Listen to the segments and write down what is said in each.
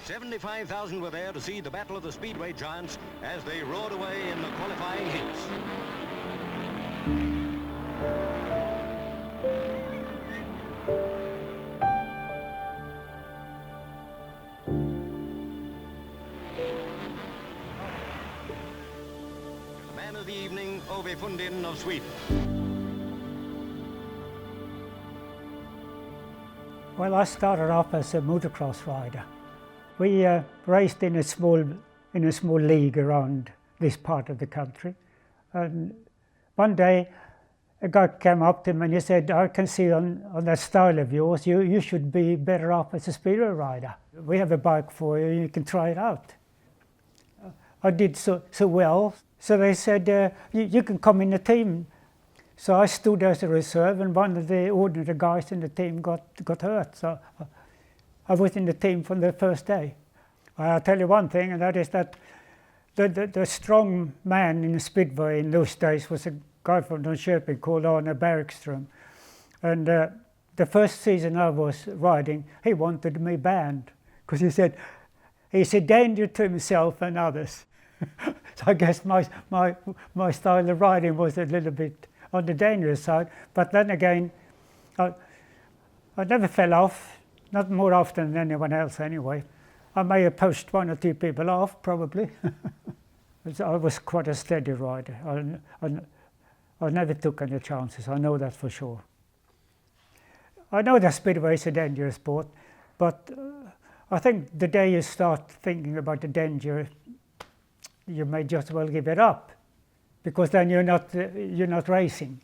75,000 were there to see the battle of the Speedway giants as they roared away in the qualifying heats. The man of the evening, Ove Fundin of Sweden. Well, I started off as a motocross rider. We raced in a small league around this part of the country. And one day a guy came up to me and he said, "I can see on that style of yours, you should be better off as a speedway rider. We have a bike for you, you can try it out." I did so well, so they said, you can come in the team. So I stood as a reserve, and one of the ordinary guys in the team got hurt. So I was in the team from the first day. I'll tell you one thing, and that is that the strong man in the Speedway in those days was a guy from Norrköping called Arne Bergström. And the first season I was riding, he wanted me banned, because he said he's a danger to himself and others. So I guess my style of riding was a little bit on the dangerous side. But then again, I never fell off. Not more often than anyone else anyway. I may have pushed one or two people off, probably. I was quite a steady rider. I never took any chances, I know that for sure. I know that Speedway is a dangerous sport, but I think the day you start thinking about the danger, you may just well give it up, because then you're not racing.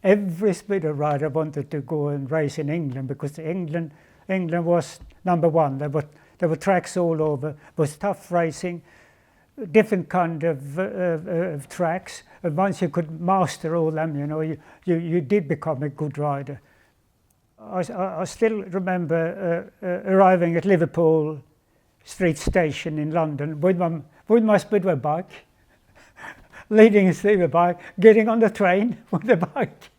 Every speedway rider wanted to go and race in England, because England was number one. There were tracks all over. It was tough racing, different kind of tracks. And once you could master all them, you did become a good rider. I still remember arriving at Liverpool Street Station in London with my speedway bike, leading a speedway bike, getting on the train with the bike.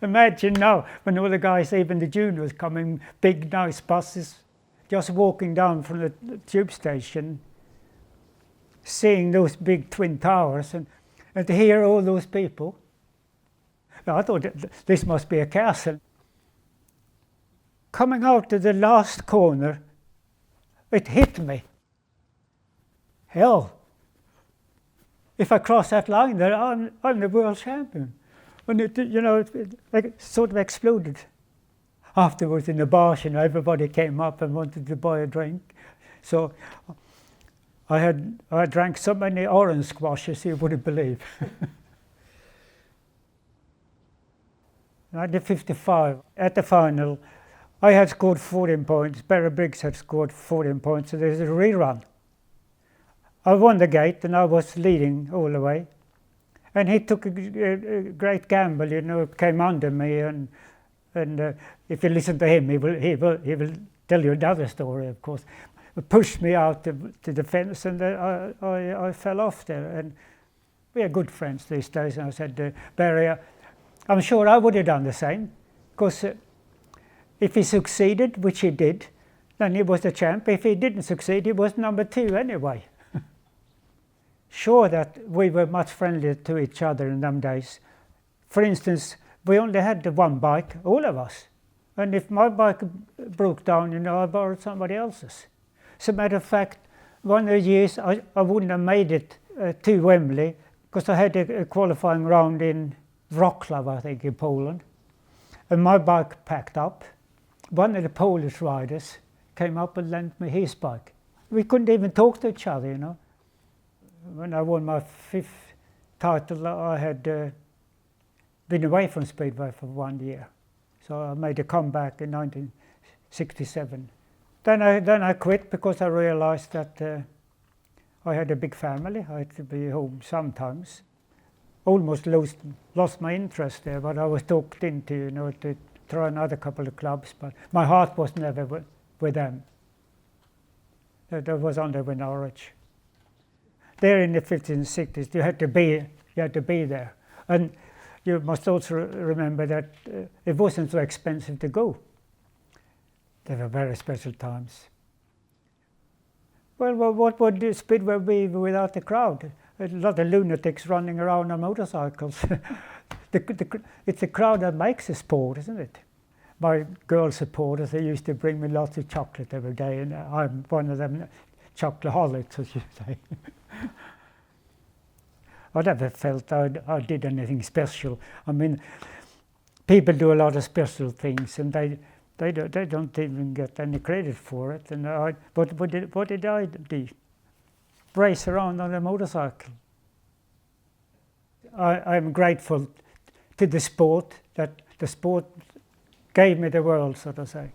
Imagine now, when all the guys, even the juniors, coming, big nice buses, just walking down from the tube station, seeing those big twin towers, and to hear all those people. I thought this must be a castle. Coming out to the last corner, it hit me. Hell, if I cross that line there, I'm the world champion. And it sort of exploded. Afterwards in the bars, everybody came up and wanted to buy a drink. So I drank so many orange squashes you wouldn't believe. 1955, at the final, I had scored 14 points, Barry Briggs had scored 14 points, so there's a rerun. I won the gate and I was leading all the way. And he took a great gamble, came under me, and if you listen to him, he will tell you another story, of course. He pushed me out to the fence, and I fell off there. And we are good friends these days. And I said, Barry, I'm sure I would have done the same, because if he succeeded, which he did, then he was the champ. If he didn't succeed, he was number 2 anyway. Sure that we were much friendlier to each other in them days. For instance, we only had the one bike, all of us. And if my bike broke down, I borrowed somebody else's. As a matter of fact, one of the years I wouldn't have made it to Wembley, because I had a qualifying round in Wrocław, I think, in Poland. And my bike packed up. One of the Polish riders came up and lent me his bike. We couldn't even talk to each other, When I won my 5th title, I had been away from Speedway for 1 year. So I made a comeback in 1967. Then I quit, because I realized that I had a big family. I had to be home sometimes. Almost lost my interest there, but I was talked into, to try another couple of clubs, but my heart was never with them. That was under Norwich. There in the 50s and 60s, you had to be there. And you must also remember that it wasn't so expensive to go. They were very special times. Well, what would the Speedway be without the crowd? A lot of lunatics running around on motorcycles. It's the crowd that makes the sport, isn't it? My girl supporters, they used to bring me lots of chocolate every day, and I'm one of them chocoholics, as you say. I never felt I did anything special. I mean, people do a lot of special things, and they don't even get any credit for it. And what did I do? Race around on a motorcycle. I'm grateful to the sport, that the sport gave me the world, so to say.